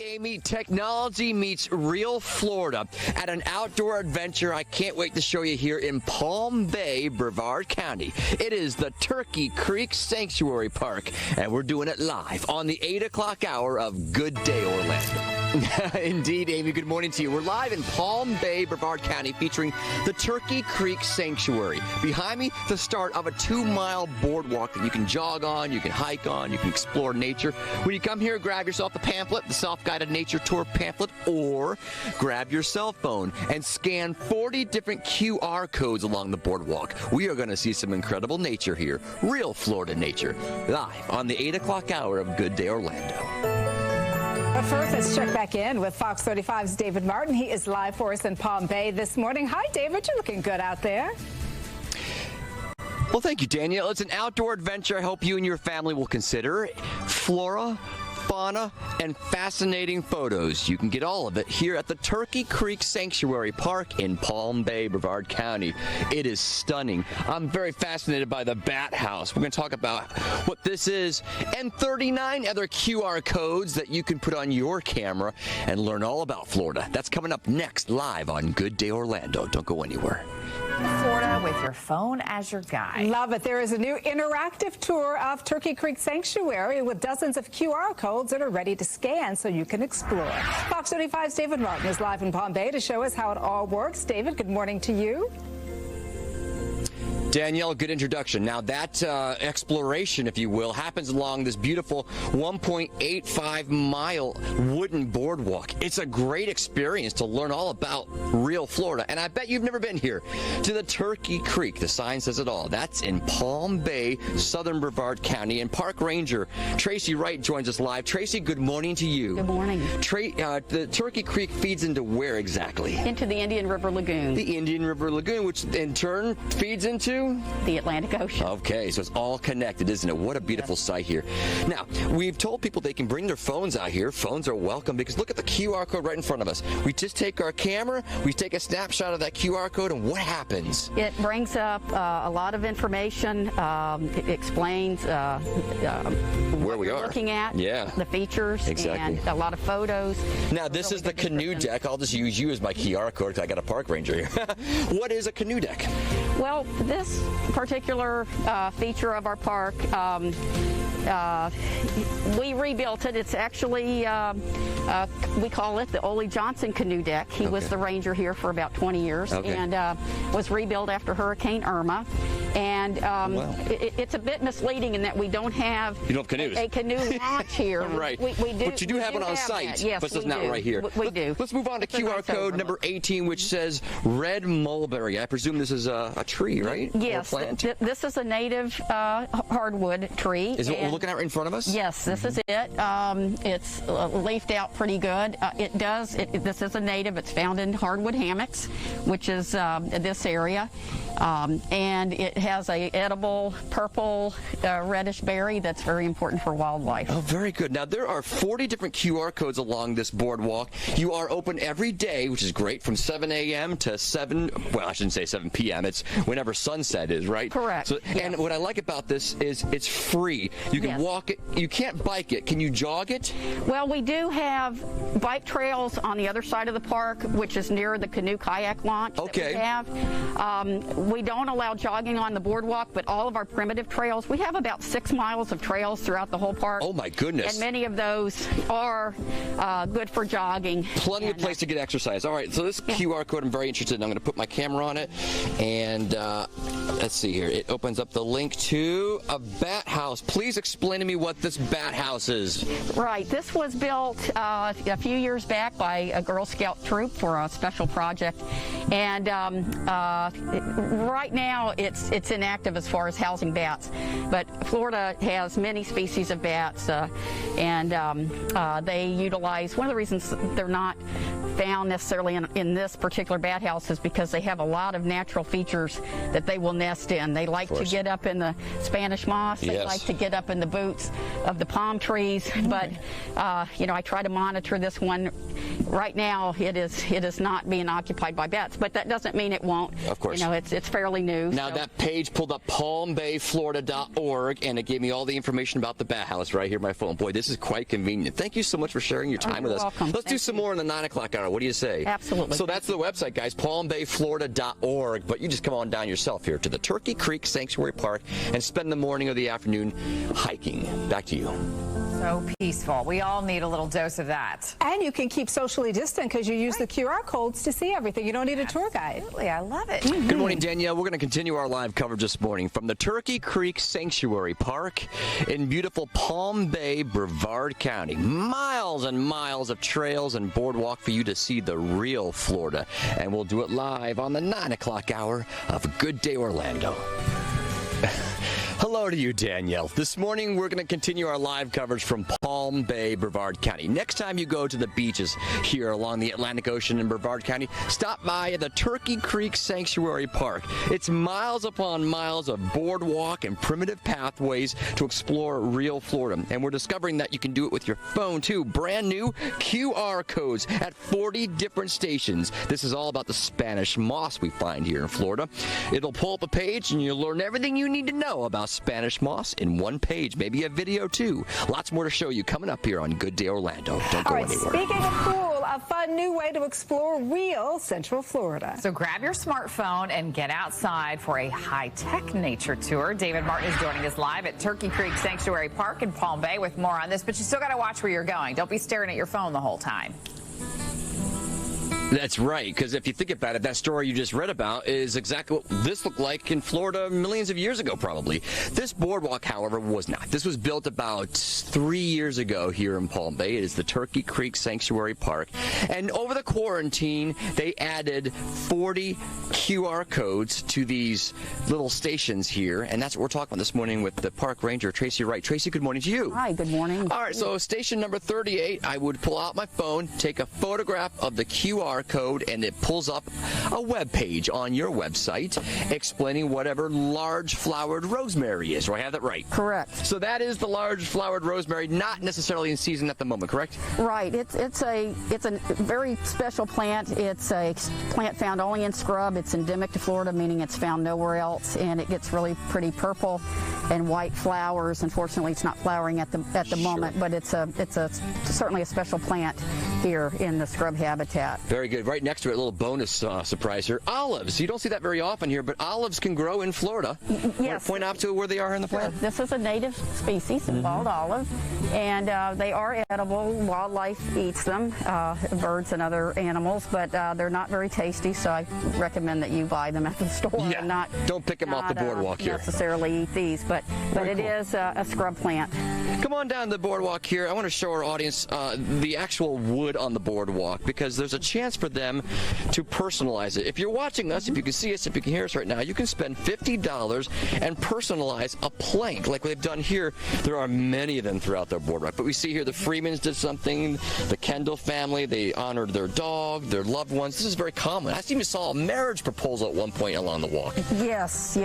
Amy, technology meets real Florida at an outdoor adventure I can't wait to show you here in Palm Bay, Brevard County. It is the Turkey Creek Sanctuary Park, and we're doing it live on the 8 o'clock hour of Good Day Orlando. Indeed, Amy, good morning to you. We're live in Palm Bay, Brevard County, featuring the Turkey Creek Sanctuary. Behind me, the start of a 2-mile boardwalk that you can jog on, you can hike on, you can explore nature. When you come here, grab yourself a pamphlet, the Self-Guided Nature Tour pamphlet, or grab your cell phone and scan 40 different QR codes along the boardwalk. We are going to see some incredible nature here, real Florida nature, live on the 8 o'clock hour of Good Day Orlando. But first, let's check back in with Fox 35's David Martin. He is live for us in Palm Bay this morning. Hi, David. You're looking good out there. Well, thank you, Danielle. It's an outdoor adventure I hope you and your family will consider. Flora, fauna, and fascinating photos. You can get all of it here at the Turkey Creek Sanctuary Park in Palm Bay, Brevard County. It is stunning. I'm very fascinated by the Bat House. We're going to talk about what this is and 39 other QR codes that you can put on your camera and learn all about Florida. That's coming up next, live on Good Day Orlando. Don't go anywhere. Florida with your phone as your guide. Love it. There is a new interactive tour of Turkey Creek Sanctuary with dozens of QR codes that are ready to scan so you can explore. Fox 35's David Martin is live in Palm Bay to show us how it all works. David, good morning to you. Danielle, good introduction. Now that exploration, if you will, happens along this beautiful 1.85-mile wooden boardwalk. It's a great experience to learn all about real Florida. And I bet you've never been here to the Turkey Creek. The sign says it all. That's in Palm Bay, southern Brevard County. And Park Ranger Tracy Wright joins us live. Tracy, good morning to you. Good morning. The Turkey Creek feeds into where exactly? Into the Indian River Lagoon. The Indian River Lagoon, which in turn feeds into? The Atlantic Ocean. Okay, so it's all connected, isn't it? What a beautiful sight here. Now, we've told people they can bring their phones out here. Phones are welcome because look at the QR code right in front of us. We just take our camera, we take a snapshot of that QR code, and what happens? It brings up a lot of information. It explains where we are looking at, the features, exactly, and a lot of photos. Now, this is the canoe deck. I'll just use you as my QR code because I got a park ranger here. What is a canoe deck? Well, this particular feature of our park, we rebuilt it. It's actually, we call it the Ole Johnson Canoe Deck. He was the ranger here for about 20 years and was rebuilt after Hurricane Irma. And it's a bit misleading in that we don't have, canoes. a canoe launch here. Right. We do, but you do have one on site. Yes, but it's not right here. We do. Let's move on to QR code number 18, which says red mulberry. I presume this is a tree, right? Yes. Or a plant? This is a native hardwood tree. Is it what we're looking at in front of us? Yes, this is it. It's leafed out pretty good. This is a native. It's found in hardwood hammocks, which is this area. And it has a edible purple reddish berry that's very important for wildlife. Oh, very good. Now, there are 40 different QR codes along this boardwalk. You are open every day, which is great, from 7 a.m. to 7, well, I shouldn't say 7 p.m. It's whenever sunset is, right? Correct. So, and what I like about this is it's free. You can walk it. You can't bike it. Can you jog it? Well, we do have bike trails on the other side of the park, which is near the canoe kayak launch that we have. We don't allow jogging on the boardwalk, but all of our primitive trails, we have about 6 miles of trails throughout the whole park. Oh, my goodness. And many of those are good for jogging. Plenty of place to get exercise. All right, so this QR code, I'm very interested in. I'm going to put my camera on it, and let's see here. It opens up the link to a bat house. Please explain to me what this bat house is. Right. This was built a few years back by a Girl Scout troop for a special project, and right now it's inactive as far as housing bats, but Florida has many species of bats, and they utilize, one of the reasons they're not found necessarily in this particular bat house is because they have a lot of natural features that they will nest in. They like to get up in the Spanish moss. They like to get up in the boots of the palm trees. But, I try to monitor this one right now it is not being occupied by bats, but that doesn't mean it won't. Of course. You know, it's fairly new. Now, that page pulled up palmbayflorida.org, and it gave me all the information about the bat house right here on my phone. Boy, this is quite convenient. Thank you so much for sharing your time with us. Welcome. Let's do some more in the 9 o'clock hour. What do you say? Absolutely. So that's the website, guys, palmbayflorida.org. But you just come on down yourself here to the Turkey Creek Sanctuary Park and spend the morning or the afternoon hiking. Back to you. So peaceful. We all need a little dose of that. And you can keep socially distant because you use the QR codes to see everything. You don't need a tour guide. Absolutely. I love it. Good morning, Danielle. We're going to continue our live coverage this morning from the Turkey Creek Sanctuary Park in beautiful Palm Bay, Brevard County. Miles and miles of trails and boardwalk for you to see the real Florida. And we'll do it live on the 9 o'clock hour of Good Day Orlando. Hello to you, Danielle. This morning, we're going to continue our live coverage from Palm Bay, Brevard County. Next time you go to the beaches here along the Atlantic Ocean in Brevard County, stop by the Turkey Creek Sanctuary Park. It's miles upon miles of boardwalk and primitive pathways to explore real Florida. And we're discovering that you can do it with your phone, too. Brand new QR codes at 40 different stations. This is all about the Spanish moss we find here in Florida. It'll pull up a page, and you'll learn everything you need to know about Spanish moss in one page, maybe a video too. Lots more to show you coming up here on Good Day Orlando. Don't go anywhere. Speaking of cool, a fun new way to explore real Central Florida. So grab your smartphone and get outside for a high-tech nature tour. David Martin is joining us live at Turkey Creek Sanctuary Park in Palm Bay with more on this, but you still got to watch where you're going. Don't be staring at your phone the whole time. That's right, because if you think about it, that story you just read about is exactly what this looked like in Florida millions of years ago, probably. This boardwalk, however, was not. This was built about 3 years ago here in Palm Bay. It is the Turkey Creek Sanctuary Park. And over the quarantine, they added 40 QR codes to these little stations here. And that's what we're talking about this morning with the park ranger, Tracy Wright. Tracy, good morning to you. Hi, good morning. All right, so station number 38, I would pull out my phone, take a photograph of the QR code, and it pulls up a web page on your website explaining whatever large flowered rosemary is. Do I have that right? Correct. So that is the large flowered rosemary, not necessarily in season at the moment, correct? Right. It's a very special plant. It's a plant found only in scrub. It's endemic to Florida, meaning it's found nowhere else, and it gets really pretty purple and white flowers. Unfortunately, it's not flowering at the moment, but it's certainly a special plant here in the scrub habitat. Very good. Right next to it, a little bonus surprise here. Olives. You don't see that very often here, but olives can grow in Florida. Yes. Point out to where they are in the plant. This is a native species, a bald olive, and they are edible. Wildlife eats them, birds and other animals, but they're not very tasty, so I recommend that you buy them at the store. Yeah. And not don't pick them off the boardwalk here. Necessarily eat these, but it is a scrub plant. Come on down the boardwalk here. I want to show our audience the actual wood on the boardwalk, because there's a chance for them to personalize it. If you're watching us, if you can see us, if you can hear us right now, you can spend $50 and personalize a plank like they've done here. There are many of them throughout their boardwalk, but we see here the Freemans did something, the Kendall family, they honored their dog, their loved ones. This is very common. I even saw a marriage proposal at one point along the walk. Yes.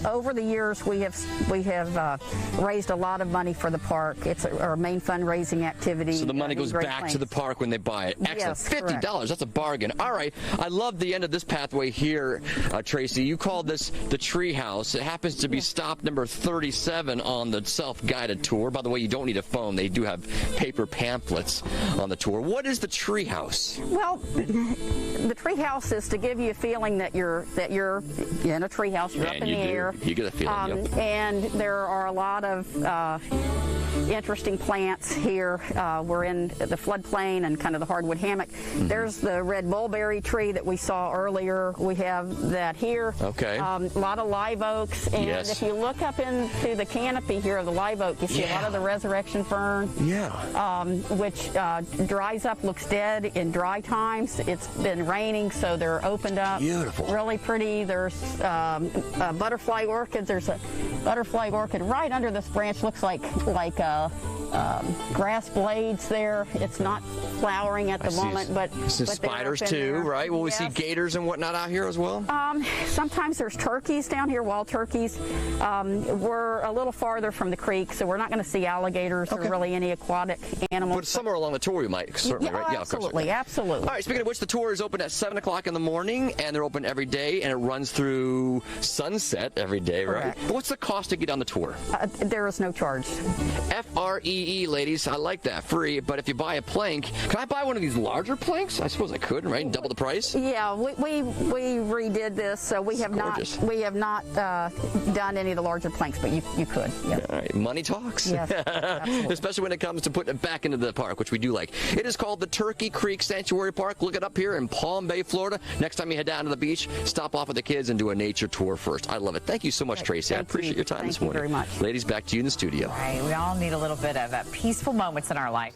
Over the years, we have raised a lot of money for the park. It's our main fundraising activity. So the money goes back to the park when they buy it. Excellent. Yes, $50. correct. That's a bargain. All right. I love the end of this pathway here, Tracy. You called this the tree house. It happens to be stop number 37 on the self-guided tour. By the way, you don't need a phone. They do have paper pamphlets on the tour. What is the tree house? Well, the tree house is to give you a feeling that you're in a tree house. You're up in the air. You get a feeling. Yep. And there are a lot of interesting plants here. We're in the floodplain and kind of the hardwood hammock. Mm-hmm. There's the red mulberry tree that we saw earlier. We have that here. Okay. A lot of live oaks. And if you look up into the canopy here of the live oak, you see a lot of the resurrection fern. Yeah. Which dries up, looks dead in dry times. It's been raining, so they're opened up. Beautiful. Really pretty. There's butterfly orchids. There's a butterfly orchid right under this branch. Looks like grass blades there. It's not flowering at the moment, but some spiders too, right? Will we see gators and whatnot out here as well? Sometimes there's turkeys down here, wild turkeys. We're a little farther from the creek, so we're not going to see alligators or really any aquatic animals. But somewhere along the tour you might, certainly, right? Yeah, absolutely, absolutely. All right, speaking of which, the tour is open at 7 o'clock in the morning, and they're open every day, and it runs through sunset every day, right? But what's the cost to get on the tour? There is no charge. F-R-E-E, ladies. I like that. Free. But if you buy a plank, can I buy one of these larger planks? I suppose I could, right? And double the price? Yeah, we redid this, so we have not done any of the larger planks, but you could. Yes. All right. Money talks. Yes, absolutely. Especially when it comes to putting it back into the park, which we do like. It is called the Turkey Creek Sanctuary Park. Look it up here in Palm Bay, Florida. Next time you head down to the beach, stop off with the kids and do a nature tour first. I love it. Thank you so much, Tracy. I appreciate your time this morning. Thank you very much. Ladies, back to you in the studio. All right, we all need a little bit of peaceful moments in our life.